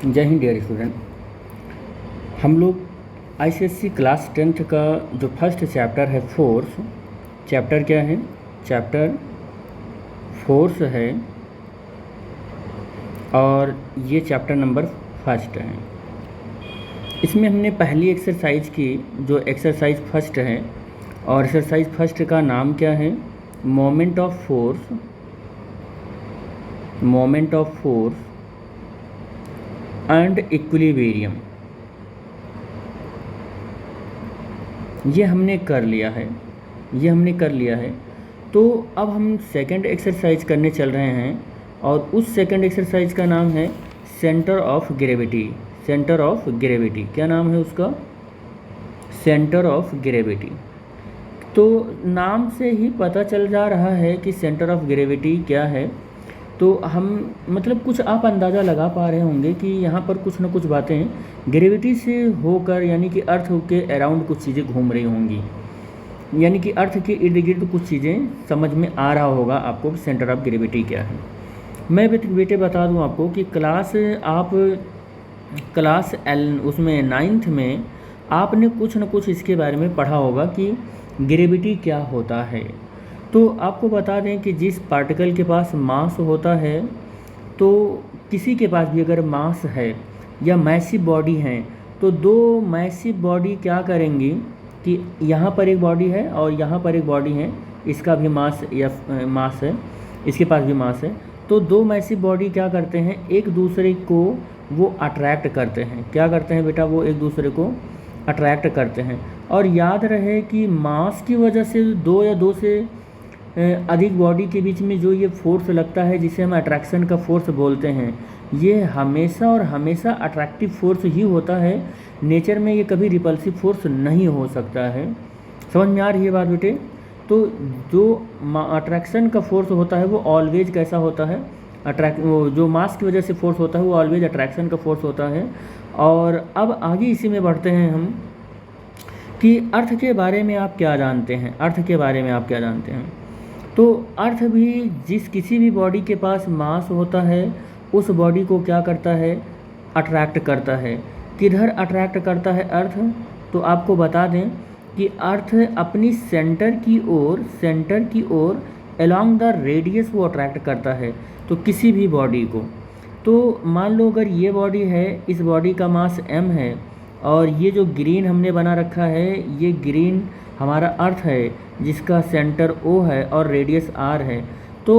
जय Hind dear student. हम लोग आईसीएससी क्लास 10th का जो फर्स्ट चैप्टर है फोर्स, चैप्टर क्या है? चैप्टर फोर्स है और ये चैप्टर नंबर फर्स्ट है। इसमें हमने पहली एक्सरसाइज की जो एक्सरसाइज फर्स्ट है, और एक्सरसाइज फर्स्ट का नाम क्या है? Moment of force, moment of force and equilibrium. ये हमने कर लिया है, ये हमने कर लिया है। तो अब हम सेकंड एक्सरसाइज करने चल रहे हैं, और उस सेकंड एक्सरसाइज का नाम है centre of gravity. Centre of gravity, क्या नाम है उसका? Centre of gravity. तो नाम से ही पता चल जा रहा है कि सेंटर ऑफ ग्रेविटी क्या है। तो हम मतलब कुछ आप अंदाज़ा लगा पा रहे होंगे कि यहाँ पर कुछ न कुछ बातें ग्रेविटी से होकर, यानी कि अर्थ के अराउंड कुछ चीज़ें घूम रही होंगी, यानी कि अर्थ के इर्द गिर्द कुछ चीज़ें समझ में आ रहा होगा आपको कि सेंटर ऑफ ग्रेविटी क्या है। मैं बेटे बता दूं आपको कि क्लास उसमें 9th में आपने कुछ न कुछ इसके बारे में पढ़ा होगा कि ग्रेविटी क्या होता है। तो आपको बता दें कि जिस पार्टिकल के पास मास होता है, तो किसी के पास भी अगर मास है या मैसिव बॉडी है, तो दो मैसिव बॉडी क्या करेंगी कि यहाँ पर एक बॉडी है और यहाँ पर एक बॉडी है, इसका भी मास या मास है, इसके पास भी मास है। तो दो मैसिव बॉडी क्या करते हैं, एक दूसरे को वो अट्रैक्ट करते हैं। क्या करते हैं बेटा? वो एक दूसरे को अट्रैक्ट करते हैं। और याद रहे कि मास की वजह से दो या दो से अधिक बॉडी के बीच में जो ये फोर्स लगता है, जिसे हम अट्रैक्शन का फोर्स बोलते हैं, ये हमेशा और हमेशा अट्रैक्टिव फोर्स ही होता है। नेचर में ये कभी रिपल्सिव फोर्स नहीं हो सकता है। समझ में आ रही है बात बेटे? तो जो अट्रैक्शन का फोर्स होता है वो ऑलवेज कैसा होता है? वो जो मास की वजह से फोर्स होता है वो ऑलवेज अट्रैक्शन का फोर्स होता है। और अब आगे इसी में बढ़ते हैं हम कि अर्थ के बारे में आप क्या जानते हैं। अर्थ के बारे में आप क्या जानते हैं? तो अर्थ भी किसी भी बॉडी के पास मास होता है, उस बॉडी को क्या करता है? अट्रैक्ट करता है। किधर अट्रैक्ट करता है अर्थ? तो आपको बता दें कि अर्थ अपनी सेंटर की ओर अलोंग द रेडियस वो अट्रैक्ट करता है, तो किसी भी बॉडी को। तो मान लो अगर ये बॉडी है, इस बॉडी का मास m है, और ये जो ग्रीन हमने बना रखा है, ये ग्रीन हमारा अर्थ है जिसका सेंटर O है और रेडियस R है। तो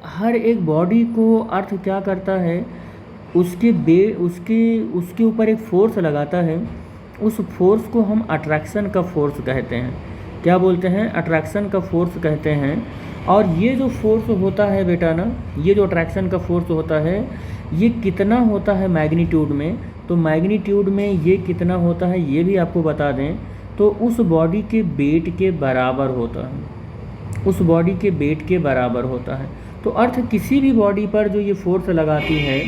हर एक बॉडी को अर्थ क्या करता है? उसके ऊपर एक फोर्स लगाता है। उस फोर्स को हम अट्रैक्शन का फोर्स कहते हैं। क्या बोलते हैं? अट्रैक्शन का फोर्स कहते हैं। और ये जो फोर्स होता है बेटा ना, ये जो अट्रैक्शन का फोर्स होता है, ये कितना होता है मैग्नीट्यूड में? तो मैग्नीट्यूड में ये कितना होता है ये भी आपको बता दें, तो उस बॉडी के वेट के बराबर होता है। उस बॉडी के वेट के बराबर होता है। तो अर्थ किसी भी बॉडी पर जो ये फोर्स लगाती है,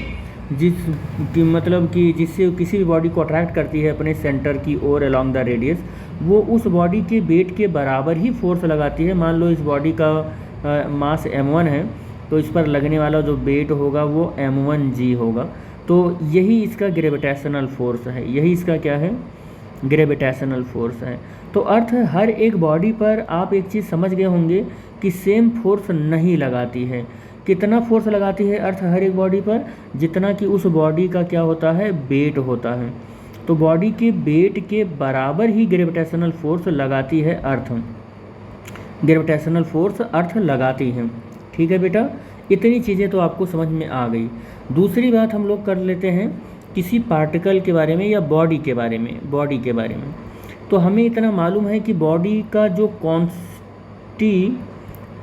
जिससे किसी भी बॉडी को अट्रैक्ट करती है अपने सेंटर की ओर अलोंग द रेडियस, वो उस बॉडी के वेट के बराबर ही फोर्स लगाती है। मान लो इस बॉडी का मास m1 है, तो इस पर लगने वाला जो वेट होगा वो m1g होगा। तो यही इसका ग्रेविटेशनल फोर्स है। यही इसका क्या है? ग्रेविटेशनल फोर्स है। तो अर्थ हर एक बॉडी पर आप एक चीज़ समझ गए होंगे कि सेम फोर्स नहीं लगाती है। कितना फोर्स लगाती है अर्थ हर एक बॉडी पर? जितना कि उस बॉडी का क्या होता है? वेट होता है। तो बॉडी के वेट के बराबर ही ग्रेविटेशनल फोर्स लगाती है अर्थ। ग्रेविटेशनल फोर्स अर्थ लगाती है। ठीक है बेटा, इतनी चीज़ें तो आपको समझ में आ गई। दूसरी बात हम लोग कर लेते हैं किसी पार्टिकल के बारे में या बॉडी के बारे में। तो हमें इतना मालूम है कि बॉडी का जो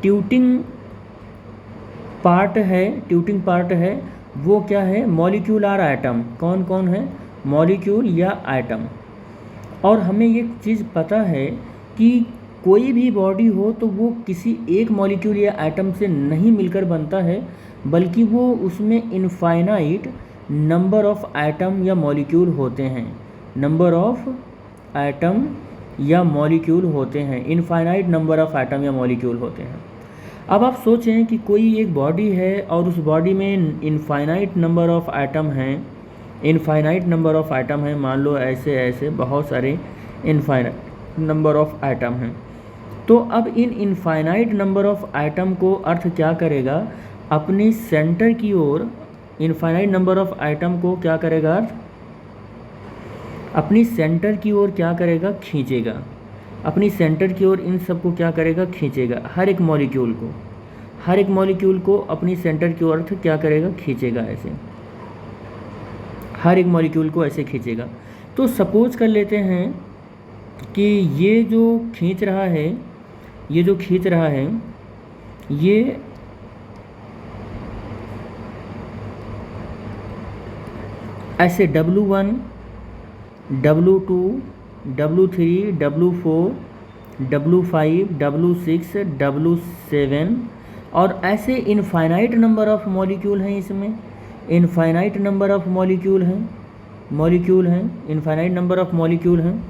ट्यूटिंग पार्ट है वो क्या है? मॉलिक्यूल और एटम। कौन कौन है? मॉलिक्यूल या एटम। और हमें ये चीज़ पता है कि कोई भी बॉडी हो तो वो किसी एक मॉलिक्यूल या एटम से नहीं मिलकर बनता है, बल्कि वो उसमें इनफाइनाइट नंबर ऑफ एटम या मॉलिक्यूल होते हैं। नंबर ऑफ एटम या मॉलिक्यूल होते हैं, इनफाइनाइट नंबर ऑफ एटम या मॉलिक्यूल होते हैं। अब आप सोचें कि कोई एक बॉडी है और उस बॉडी में इनफाइनाइट नंबर ऑफ एटम हैं, इनफाइनाइट नंबर ऑफ आइटम है, मान लो ऐसे ऐसे बहुत सारे इनफाइनाइट नंबर ऑफ आइटम हैं। तो अब इन इनफाइनाइट नंबर ऑफ आइटम को अर्थ क्या करेगा, अपनी सेंटर की ओर इनफाइनाइट नंबर ऑफ आइटम को क्या करेगा अर्थ, अपनी सेंटर की ओर क्या करेगा, खींचेगा। अपनी सेंटर की ओर इन सब को क्या करेगा, खींचेगा। हर एक मॉलिक्यूल को अपनी सेंटर की ओर अर्थ क्या करेगा, खींचेगा। ऐसे हर एक मॉलिक्यूल को ऐसे खींचेगा। तो सपोज कर लेते हैं कि ये जो खींच रहा है ये ऐसे W1 W2 W3 W4 W5 W6 W7 और ऐसे इनफाइनाइट नंबर ऑफ मॉलिक्यूल हैं। इसमें इनफाइनाइट नंबर ऑफ मॉलिक्यूल हैं, इनफाइनाइट नंबर ऑफ मॉलिक्यूल हैं।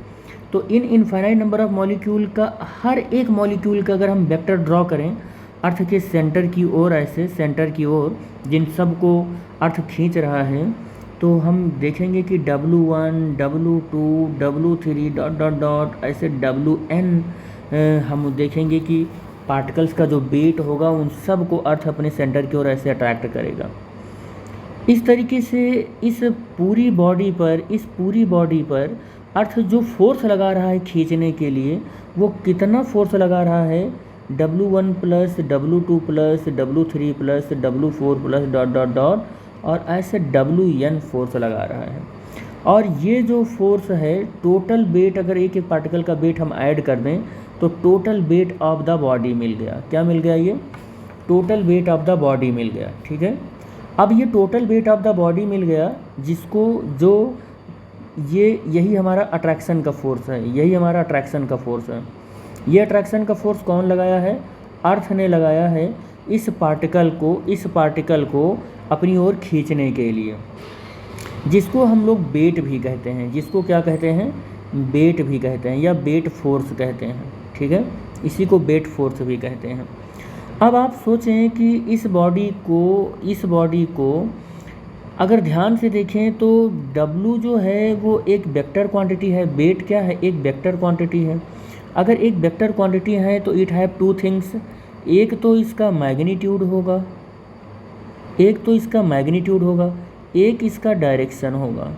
तो इन इनफाइनाइट नंबर ऑफ मॉलिक्यूल का हर एक मॉलिक्यूल का अगर हम वेक्टर ड्रॉ करें अर्थ के सेंटर की ओर, ऐसे सेंटर की ओर जिन सब को अर्थ खींच रहा है, तो हम देखेंगे कि W1 W2 W3 dot dot dot ऐसे WN हम देखेंगे कि पार्टिकल्स का जो वेट होगा उन सब को अर्थ अपने सेंटर की ओर ऐसे अट्रैक्ट करेगा। इस तरीके से इस पूरी बॉडी पर अर्थ जो फोर्स लगा रहा है खींचने के लिए, वो कितना फोर्स लगा रहा है, W1 plus W2 plus W3 plus W4 plus dot dot dot और ऐसे WN फोर्स लगा रहा है। और ये जो फोर्स है, टोटल वेट अगर एक एक पार्टिकल का वेट हम ऐड कर दें तो total weight of the body मिल गया। क्या मिल गया, ये total weight of the body मिल गया। ठीक है, अब ये total weight of the body मिल गया, जिसको जो यही हमारा अट्रैक्शन का फोर्स है, ये अट्रैक्शन का फोर्स कौन लगाया है, अर्थ ने लगाया है इस पार्टिकल को अपनी ओर खींचने के लिए, जिसको हम लोग वेट भी कहते हैं, जिसको क्या कहते हैं, वेट भी कहते हैं या वेट फोर्स कहते हैं। ठीक है, इसी को वेट फोर्स भी कहते हैं। अब आप सोचें कि इस बॉडी को अगर ध्यान से देखें तो W जो है वो एक वेक्टर क्वांटिटी है, वेट क्या है, एक वेक्टर क्वांटिटी है। अगर एक वेक्टर क्वांटिटी है तो इट हैव टू थिंग्स, एक तो इसका मैग्नीट्यूड होगा, एक इसका डायरेक्शन होगा।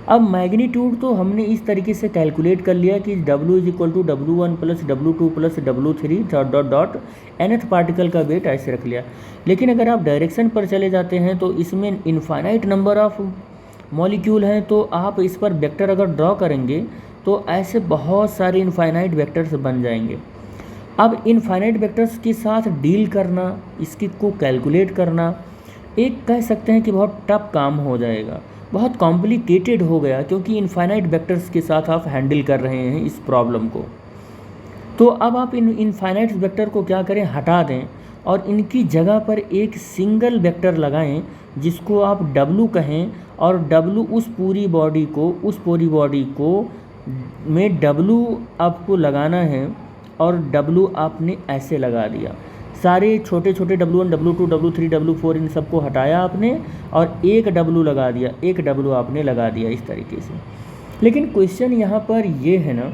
अब मैग्नीट्यूड तो हमने इस तरीके से कैलकुलेट कर लिया कि W is equal to W1 plus W2 plus W3 dot dot dot nth particle का वेट ऐसे रख लिया। लेकिन अगर आप डायरेक्शन पर चले जाते हैं तो इसमें इनफाइनाइट नंबर ऑफ मॉलिक्यूल हैं, तो आप इस पर वेक्टर अगर ड्रॉ करेंगे तो ऐसे बहुत सारे इनफाइनाइट वेक्टर्स बन जाएंगे। अब इनफाइनाइट वेक्टर्स के साथ डील करना, इसकी को कैलकुलेट करना, एक कह सकते हैं कि बहुत टफ काम हो जाएगा, बहुत कॉम्प्लिकेटेड हो गया, क्योंकि इनफाइनाइट वेक्टर्स के साथ आप हैंडल कर रहे हैं इस प्रॉब्लम को। तो अब आप इन इनफाइनाइट वेक्टर को क्या करें, हटा दें और इनकी जगह पर एक सिंगल वेक्टर लगाएं जिसको आप W कहें, और W उस पूरी बॉडी को में W आपको लगाना है, और W आपने ऐसे लगा दिया। सारे छोटे छोटे W1 W2 W3 W4 इन सबको हटाया आपने और एक W लगा दिया, एक W आपने लगा दिया इस तरीके से। लेकिन क्वेश्चन यहाँ पर ये है ना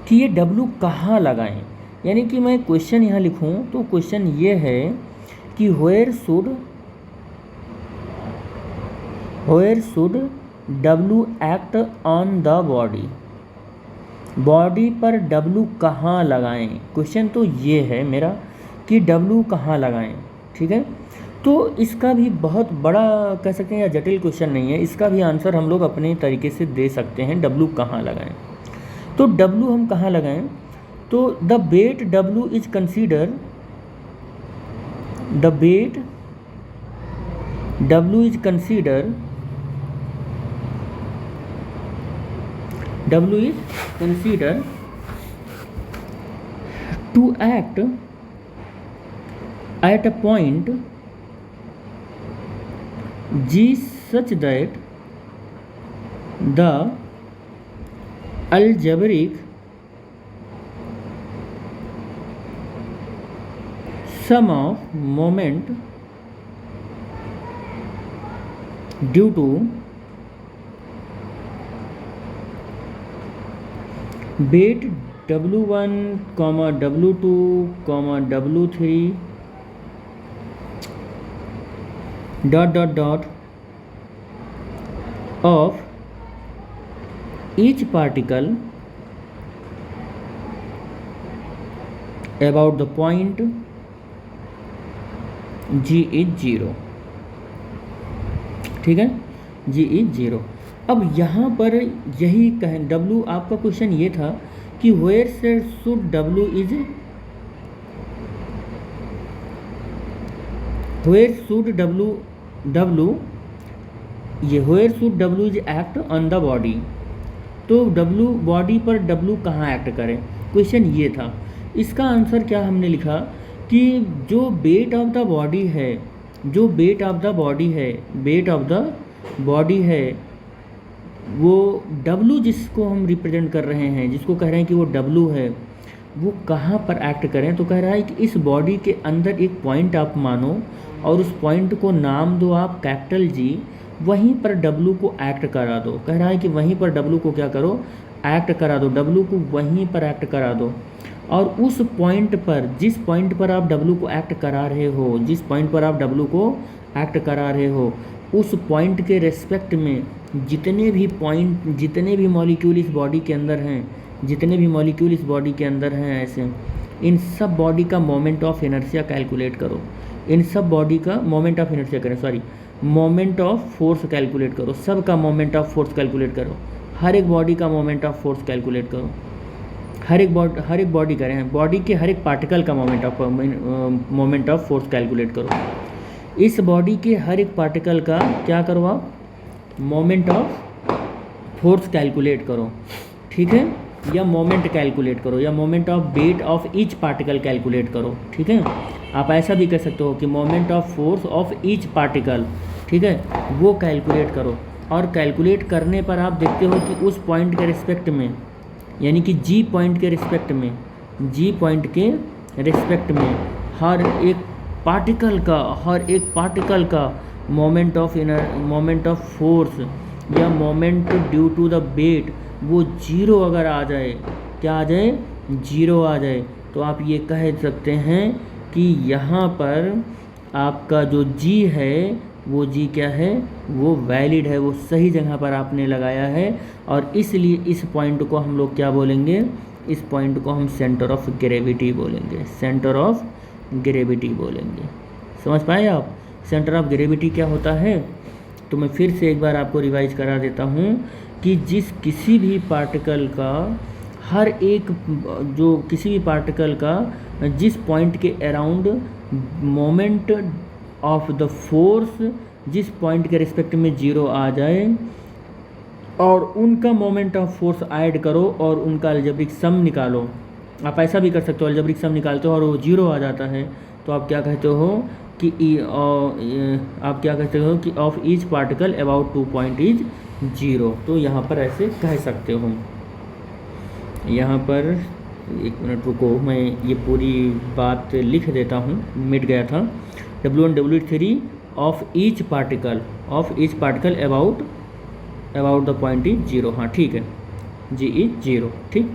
कि ये W कहाँ लगाएं, यानी कि मैं क्वेश्चन यहाँ लिखूँ तो क्वेश्चन ये है कि where should W act on the body पर W कहाँ लगाएं। क्वेश्चन तो ये है मेरा कि W कहाँ लगाएं। ठीक है, तो इसका भी बहुत बड़ा कह सकते हैं या जटिल क्वेश्चन नहीं है, इसका भी आंसर हम लोग अपने तरीके से दे सकते हैं। W कहाँ लगाएं, तो W हम कहाँ लगाएं, तो the weight W is considered, W is considered to act at a point G such that the algebraic sum of moment due to weight W1, W2, W3 dot dot dot of each particle about the point G is 0। ठीक है, G is 0। अब यहाँ पर यही कहें W, आपका question ये था कि where should W is, where should W ये where should W is act on the body। तो W बॉडी पर W कहाँ एक्ट करे, क्वेश्चन ये था। इसका आंसर क्या हमने लिखा कि जो वेट ऑफ द बॉडी है, जो वेट ऑफ द बॉडी है, वेट ऑफ द बॉडी है, वो W जिसको हम रिप्रेजेंट कर रहे हैं, जिसको कह रहे हैं कि वो W है, वो कहाँ पर एक्ट करें। तो कह रहा है कि इस बॉडी के अंदर एक पॉइंट आप मानो और उस पॉइंट को नाम दो आप कैपिटल G, वहीं पर W को एक्ट करा दो। कह रहा है कि वहीं पर W को क्या करो, एक्ट करा दो, W को वहीं पर एक्ट करा दो। और उस पॉइंट पर, जिस पॉइंट पर आप W को एक्ट करा रहे हो, जिस पॉइंट पर आप W को एक्ट करा रहे हो, उस पॉइंट के रेस्पेक्ट में जितने भी मॉलिक्यूल इस बॉडी के अंदर हैं, जितने भी मॉलिक्यूल इस बॉडी के अंदर हैं ऐसे, इन सब बॉडी का मोमेंट ऑफ इनर्शिया कैलकुलेट करो। इन सब बॉडी का मोमेंट ऑफ इनर्शिया करें, sorry moment of force calculate करो। सब का मोमेंट ऑफ फोर्स कैलकुलेट करो, हर एक बॉडी का मोमेंट ऑफ फोर्स कैलकुलेट करो। हर एक बॉडी करें, बॉडी के हर एक पार्टिकल का मोमेंट ऑफ फोर्स कैलकुलेट करो। इस बॉडी के हर एक पार्टिकल का क्या करो आप, मोमेंट ऑफ फोर्स कैलकुलेट करो। ठीक है, या मोमेंट कैलकुलेट करो, या moment of weight of each particle calculate करो। ठीक है, आप ऐसा भी कह सकते हो कि moment of force of each particle, ठीक है, वो कैलकुलेट करो। और कैलकुलेट करने पर आप देखते हो कि उस पॉइंट के रिस्पेक्ट में, यानी कि G पॉइंट के रिस्पेक्ट में, G पॉइंट के रिस्पेक्ट में हर एक पार्टिकल का मोमेंट ऑफ फोर्स या moment due to the weight वो 0 अगर आ जाए, क्या आ जाए, 0 आ जाए, तो आप ये कह सकते हैं कि यहाँ पर आपका जो G है वो G क्या है, वो वैलिड है, वो सही जगह पर आपने लगाया है। और इसलिए इस पॉइंट को हम लोग क्या बोलेंगे, इस पॉइंट को हम सेंटर ऑफ ग्रेविटी बोलेंगे, सेंटर ऑफ ग्रेविटी बोलेंगे। समझ पाए आप सेंटर ऑफ ग्रेविटी क्या होता है? तो मैं फिर से एक बार आपको रिवाइज करा देता हूँ कि किसी भी पार्टिकल का हर एक, जो किसी भी पार्टिकल का जिस पॉइंट के around moment of the force जिस पॉइंट के रिस्पेक्ट में 0 आ जाए और उनका मोमेंट ऑफ फोर्स ऐड करो और उनका अलजेब्रिक सम निकालो। आप ऐसा भी कर सकते हो, अलजेब्रिक सम निकालते हो और वो 0 आ जाता है, तो आप क्या कहते हो कि of each particle about 2 point is 0। तो यहाँ पर ऐसे कह सकते हो। यहाँ पर एक मिनट रुको, मैं ये पूरी बात लिख देता हूँ, मिट गया था। W1 W3 of each particle about the point is 0। हाँ ठीक है, G इज 0। ठीक,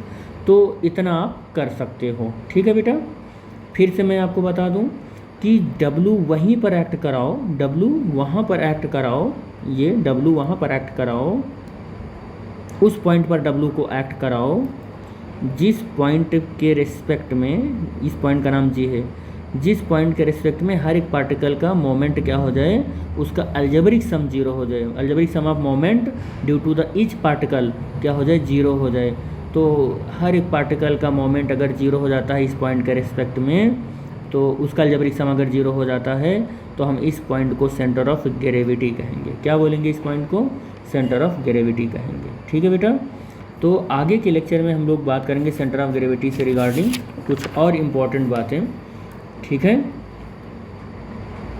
तो इतना आप कर सकते हो। ठीक है बेटा, फिर से मैं आपको बता दूं कि W वहीं पर एक्ट कराओ, W वहाँ पर एक्ट कराओ, ये W वहाँ पर एक्ट कराओ, उस पॉइंट पर W को एक्ट कराओ जिस पॉइंट के रिस्पेक्ट में, इस पॉइंट का नाम G है, जिस पॉइंट के रिस्पेक्ट में हर एक पार्टिकल का मोमेंट क्या हो जाए, उसका अलजेब्रिक सम 0 हो जाए। Algebraic sum of moment due to the each particle क्या हो जाए, 0 हो जाए। तो हर एक पार्टिकल का मोमेंट अगर 0 हो जाता है इस पॉइंट के रिस्पेक्ट में, तो उसका अलजेब्रिक सम अगर 0 हो जाता है तो हम इस पॉइंट को सेंटर ऑफ ग्रेविटी कहेंगे। क्या बोलेंगे, इस पॉइंट को सेंटर ऑफ ग्रेविटी कहेंगे। ठीक है बेटा, तो आगे के लेक्चर में हम लोग बात करेंगे सेंटर ऑफ ग्रेविटी से रिगार्डिंग कुछ और इम्पॉर्टेंट बातें। ठीक है।